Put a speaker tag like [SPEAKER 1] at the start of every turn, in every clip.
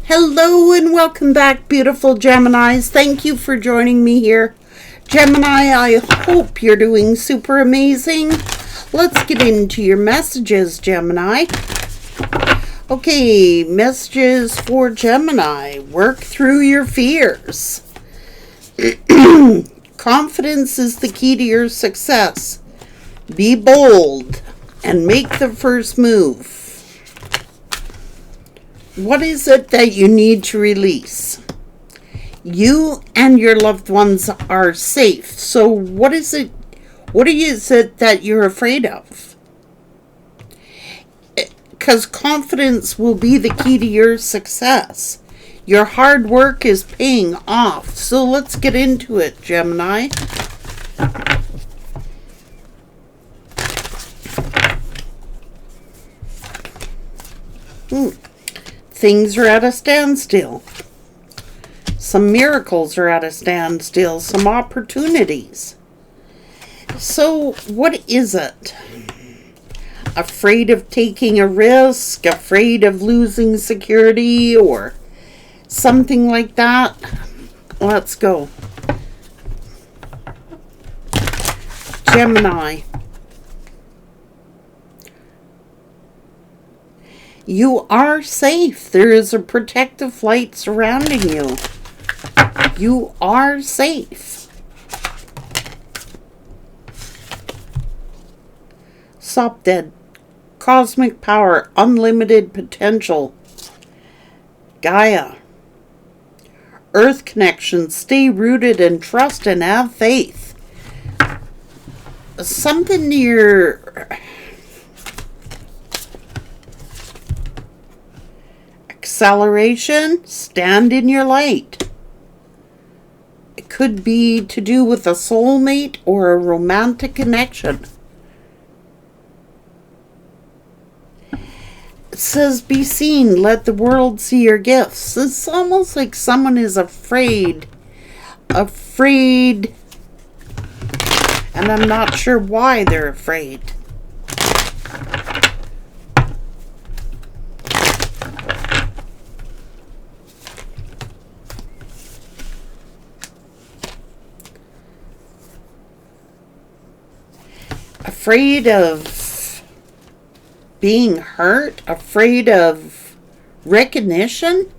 [SPEAKER 1] Hello and welcome back, beautiful Geminis. Thank you for joining me here. Gemini, I hope you're doing super amazing. Let's get into your messages, Gemini. Okay, messages for Gemini. Work through your fears. Confidence is the key to your success. Be bold and make the first move. What is it that you need to release? You and your loved ones are safe. So what is it that you're afraid of? Because confidence will be the key to your success. Your hard work is paying off. So let's get into it, Gemini. Things are at a standstill. Some miracles are at a standstill. Some opportunities. So what is it? Afraid of taking a risk? Afraid of losing security? Or something like that? Let's go. Gemini. You are safe. There is a protective light surrounding you. You are safe. Stop dead. Cosmic power. Unlimited potential. Gaia. Earth connection. Stay rooted and trust and have faith. Something near acceleration. Stand in your light. It could be to do with a soulmate or a romantic connection. It says, be seen, let the world see your gifts. It's almost like someone is afraid, and I'm not sure why they're afraid. Afraid of being hurt, afraid of recognition.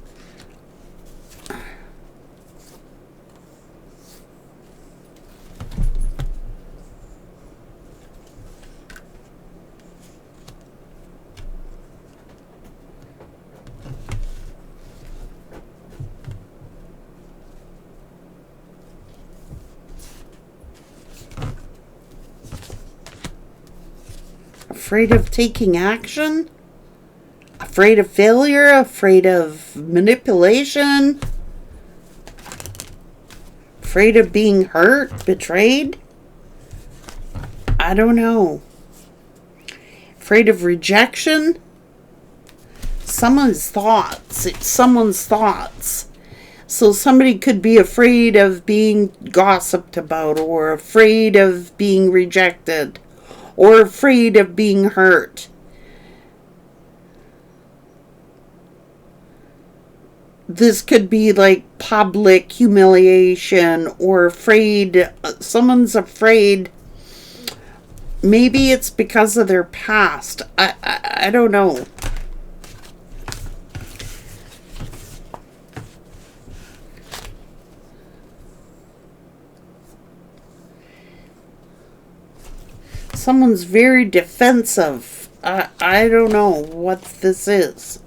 [SPEAKER 1] Afraid of taking action, afraid of failure, afraid of manipulation, afraid of being hurt, betrayed. I don't know. Afraid of rejection. Someone's thoughts. It's someone's thoughts. So somebody could be afraid of being gossiped about, or afraid of being rejected, or afraid of being hurt. This could be like public humiliation, or afraid, someone's afraid. Maybe it's because of their past. I don't know. Someone's very defensive. I don't know what this is.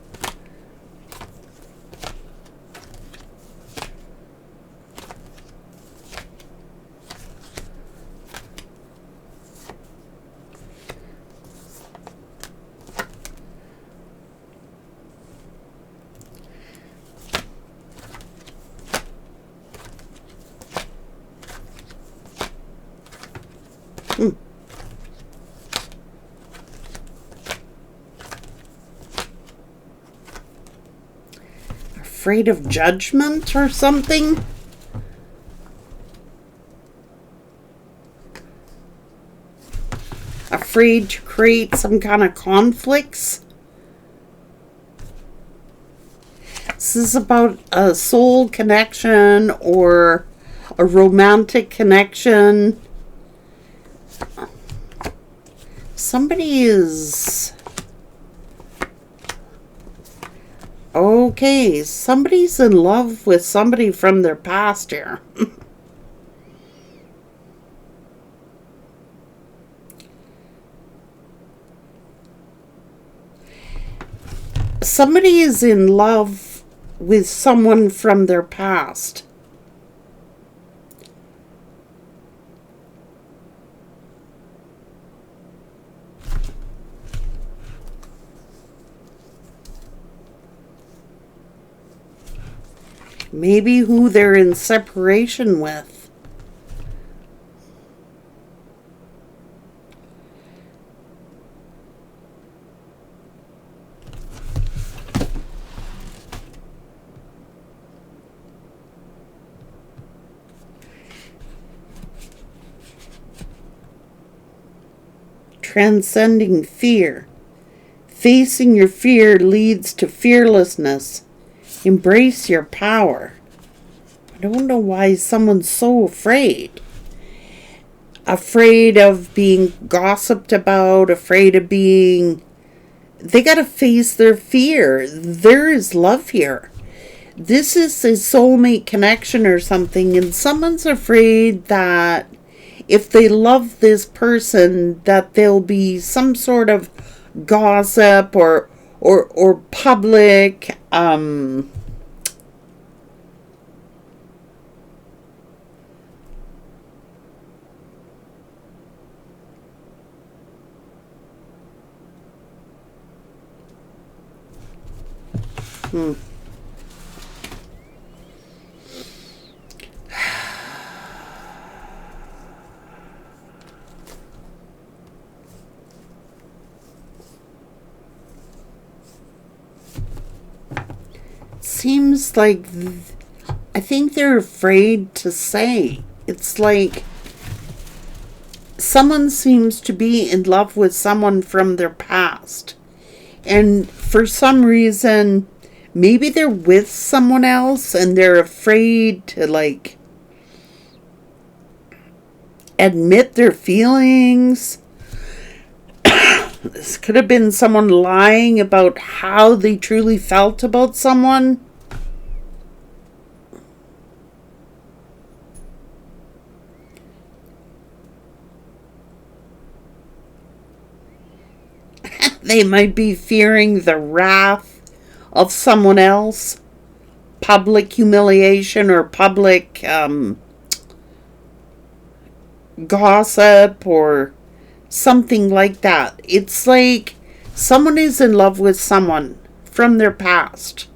[SPEAKER 1] Afraid of judgment or something? Afraid to create some kind of conflicts? Is this about a soul connection or a romantic connection? Somebody is... Okay, somebody's in love with somebody from their past here. Somebody is in love with someone from their past. Maybe who they're in separation with. Transcending fear. Facing your fear leads to fearlessness. Embrace your power. I don't know why someone's so afraid. Afraid of being gossiped about, afraid of being... They gotta face their fear. There is love here. This is a soulmate connection or something, and someone's afraid that if they love this person, that there'll be some sort of gossip or public seems like I think they're afraid to say. It's like someone seems to be in love with someone from their past. And for some reason, maybe they're with someone else and they're afraid to like admit their feelings. This could have been someone lying about how they truly felt about someone. They might be fearing the wrath of someone else, public humiliation or public gossip or something like that. It's like someone is in love with someone from their past.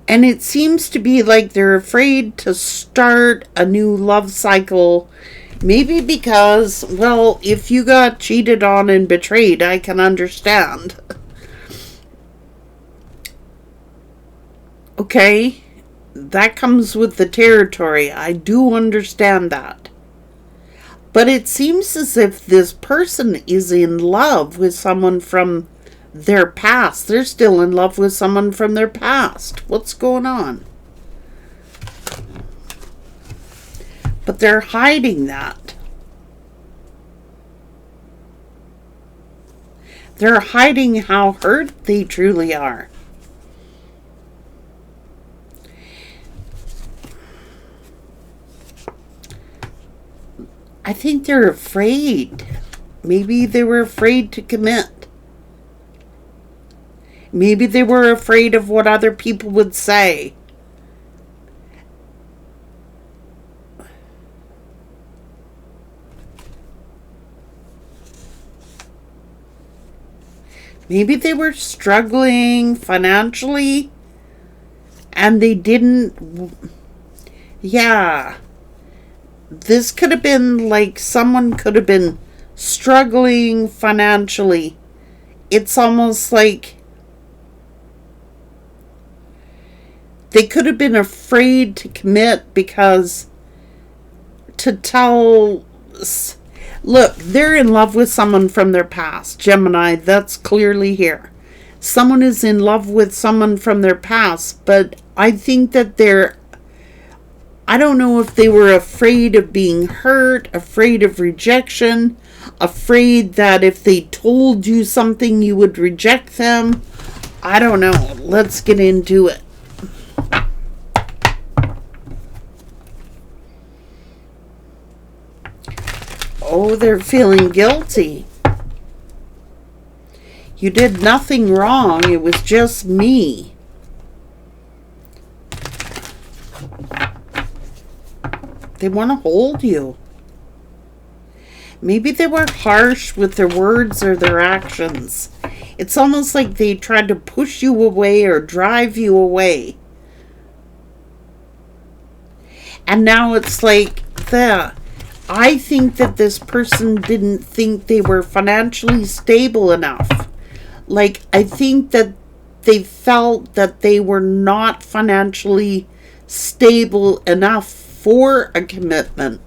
[SPEAKER 1] And it seems to be like they're afraid to start a new love cycle. Maybe because, well, if you got cheated on and betrayed, I can understand. Okay, that comes with the territory. I do understand that. But it seems as if this person is in love with someone from their past. They're still in love with someone from their past. What's going on? But they're hiding that. They're hiding how hurt they truly are. I think they're afraid. Maybe they were afraid to commit. Maybe they were afraid of what other people would say. Maybe they were struggling financially and they didn't... Yeah. This could have been like someone could have been struggling financially. It's almost like they could have been afraid to commit because to tell... Look, they're in love with someone from their past. Gemini, that's clearly here. Someone is in love with someone from their past, but I think that I don't know if they were afraid of being hurt, afraid of rejection, afraid that if they told you something you would reject them. I don't know. Let's get into it. Oh, they're feeling guilty. You did nothing wrong. It was just me. They want to hold you. Maybe they were harsh with their words or their actions. It's almost like they tried to push you away or drive you away. And now it's like I think that this person didn't think they were financially stable enough. Like, I think that they felt that they were not financially stable enough for a commitment.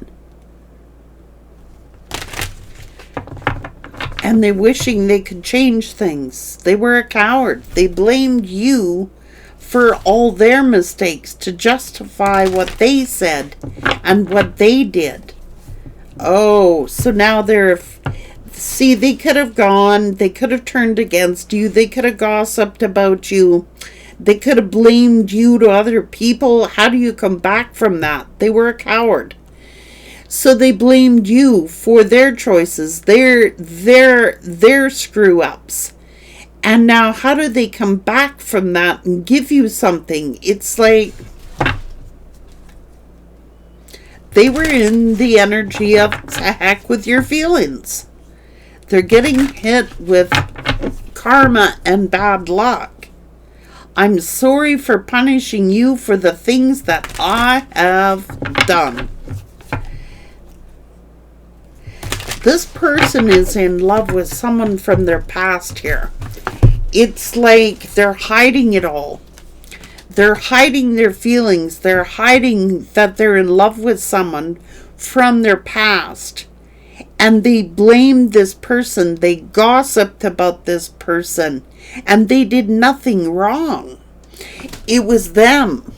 [SPEAKER 1] And they're wishing they could change things. They were a coward. They blamed you for all their mistakes to justify what they said and what they did. Oh, so now see, they could have gone, they could have turned against you, they could have gossiped about you, they could have blamed you to other people. How do you come back from that? They were a coward. So they blamed you for their choices, their screw ups. And now how do they come back from that and give you something? It's like they were in the energy of to heck with your feelings. They're getting hit with karma and bad luck. I'm sorry for punishing you for the things that I have done. This person is in love with someone from their past here. It's like they're hiding it all. They're hiding their feelings. They're hiding that they're in love with someone from their past. And they blamed this person. They gossiped about this person. And they did nothing wrong. It was them.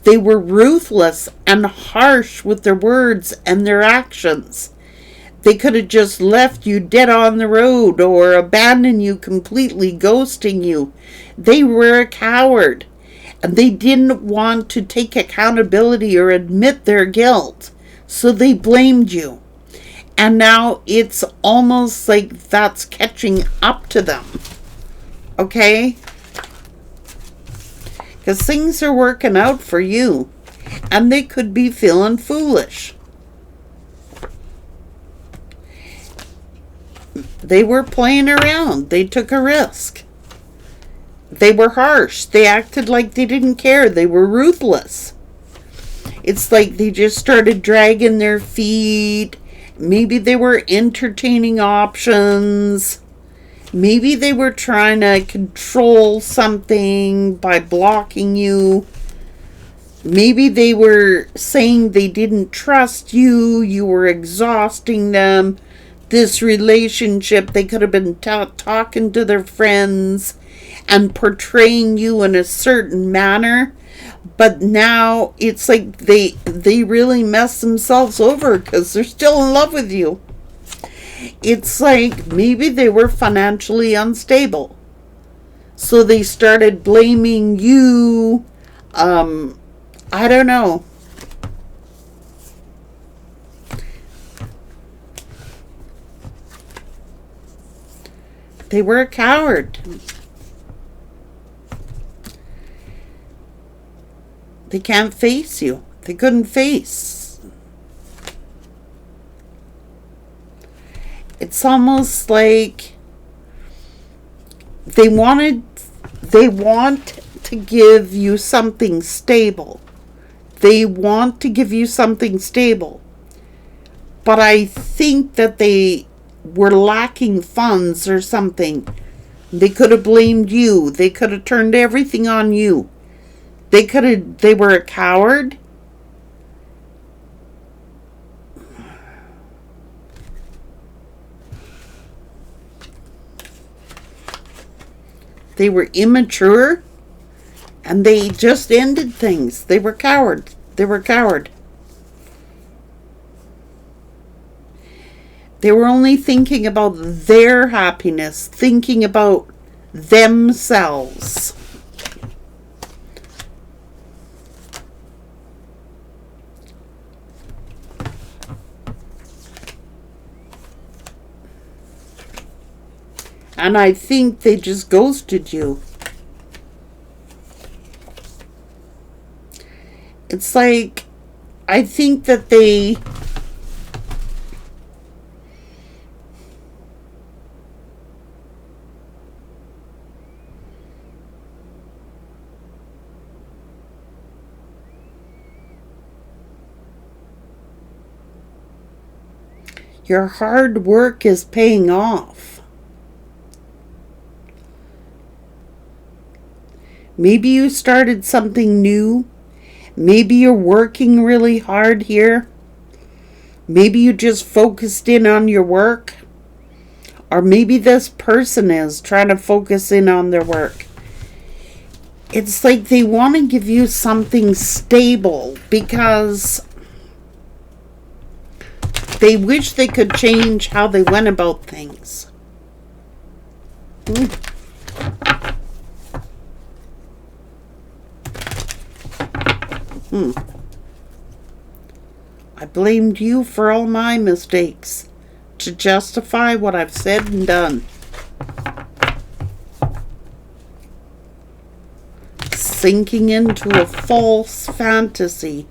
[SPEAKER 1] They were ruthless and harsh with their words and their actions. They could have just left you dead on the road or abandoned you completely, ghosting you. They were a coward. And they didn't want to take accountability or admit their guilt. So they blamed you. And now it's almost like that's catching up to them. Okay? Because things are working out for you. And they could be feeling foolish. They were playing around. They took a risk. They were harsh. They acted like they didn't care. They were ruthless. It's like they just started dragging their feet. Maybe they were entertaining options. Maybe they were trying to control something by blocking you. Maybe they were saying they didn't trust you. You were exhausting them. This relationship, they could have been talking to their friends and portraying you in a certain manner. But now it's like they really messed themselves over because they're still in love with you. It's like maybe they were financially unstable. So they started blaming you. I don't know. They were a coward. They can't face you. They couldn't face. It's almost like they want to give you something stable. They want to give you something stable. But I think that they were lacking funds or something. They could have blamed you. They could have turned everything on you. They were a coward. They were immature, and they just ended things. They were coward. They were coward. They were only thinking about their happiness, thinking about themselves. And I think they just ghosted you. It's like, I think that your hard work is paying off. Maybe you started something new. Maybe you're working really hard here. Maybe you just focused in on your work. Or maybe this person is trying to focus in on their work. It's like they want to give you something stable because they wish they could change how they went about things. I blamed you for all my mistakes to justify what I've said and done. Sinking into a false fantasy.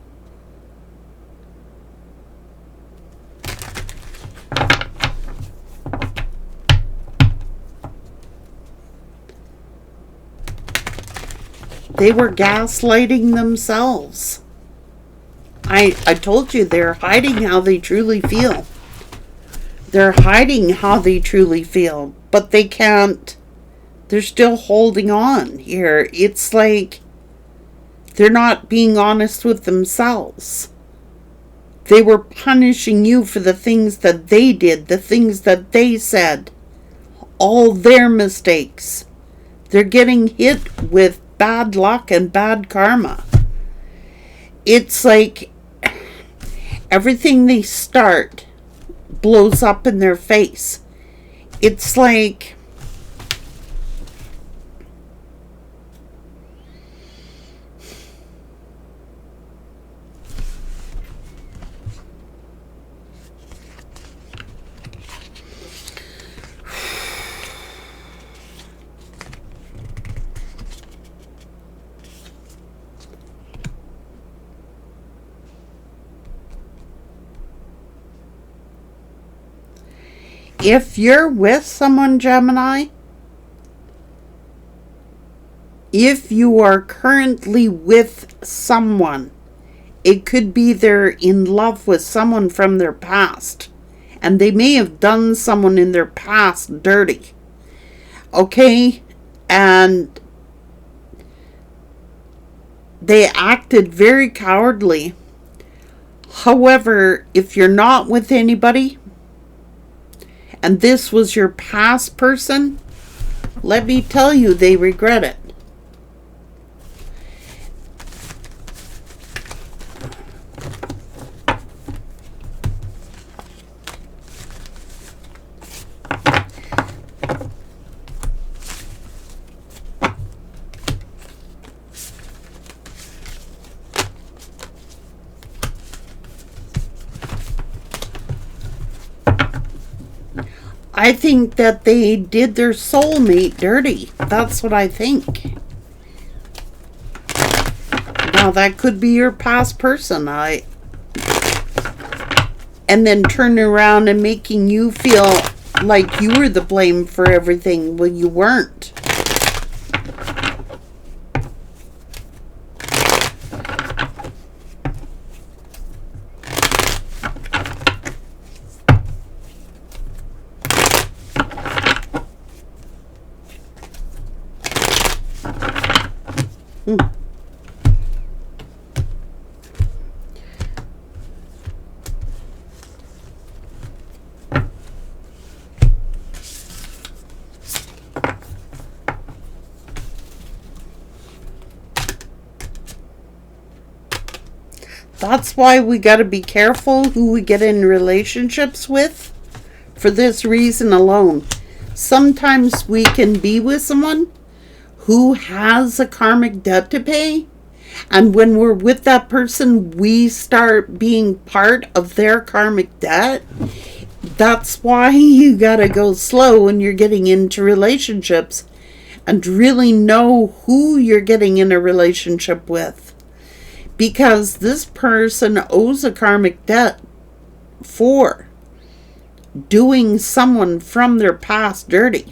[SPEAKER 1] They were gaslighting themselves. I told you they're hiding how they truly feel. They're hiding how they truly feel, but they can't. They're still holding on here. It's like they're not being honest with themselves. They were punishing you for the things that they did, the things that they said, all their mistakes. They're getting hit with bad luck and bad karma. It's like everything they start blows up in their face. It's like if you're with someone, Gemini, if you are currently with someone, it could be they're in love with someone from their past, and they may have done someone in their past dirty. Okay? And they acted very cowardly. However, if you're not with anybody, and this was your past person, let me tell you, they regret it. I think that they did their soulmate dirty. That's what I think. Now, that could be your past person. And then turning around and making you feel like you were the blame for everything when you weren't. That's why we got to be careful who we get in relationships with, for this reason alone. Sometimes we can be with someone who has a karmic debt to pay, and when we're with that person, we start being part of their karmic debt. That's why you gotta go slow when you're getting into relationships and really know who you're getting in a relationship with. Because this person owes a karmic debt for doing someone from their past dirty.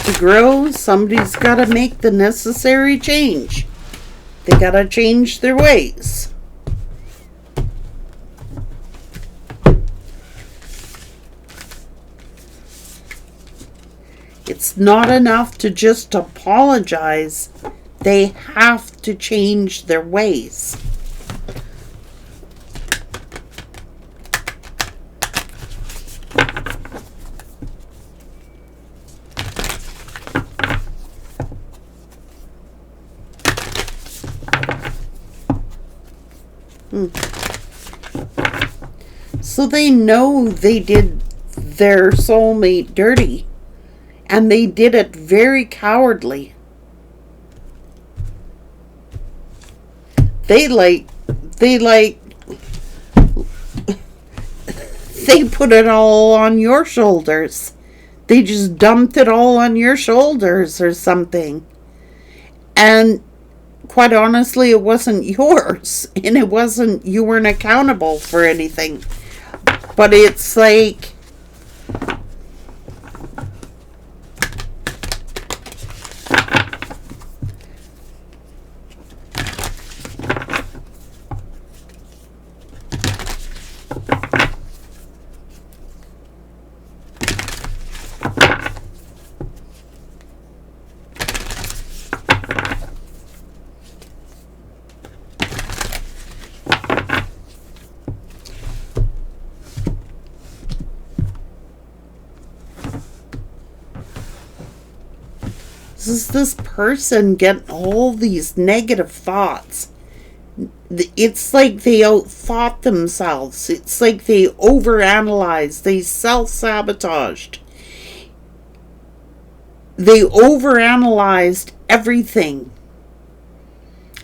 [SPEAKER 1] To grow, somebody's got to make the necessary change. They got to change their ways. It's not enough to just apologize. They have to change their ways. So they know they did their soulmate dirty, and they did it very cowardly. They put it all on your shoulders. They just dumped it all on your shoulders or something. And quite honestly, it wasn't yours, and you weren't accountable for anything. But it's like, this person getting all these negative thoughts. It's like they outthought themselves. It's like they overanalyzed. They self-sabotaged. They overanalyzed everything.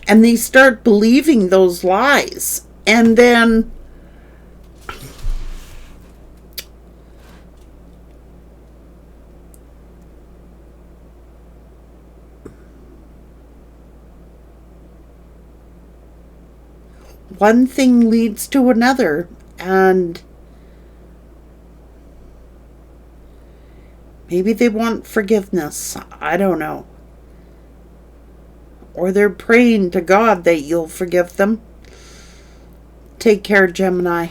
[SPEAKER 1] And they start believing those lies. And then one thing leads to another, and maybe they want forgiveness. I don't know. Or they're praying to God that you'll forgive them. Take care, Gemini.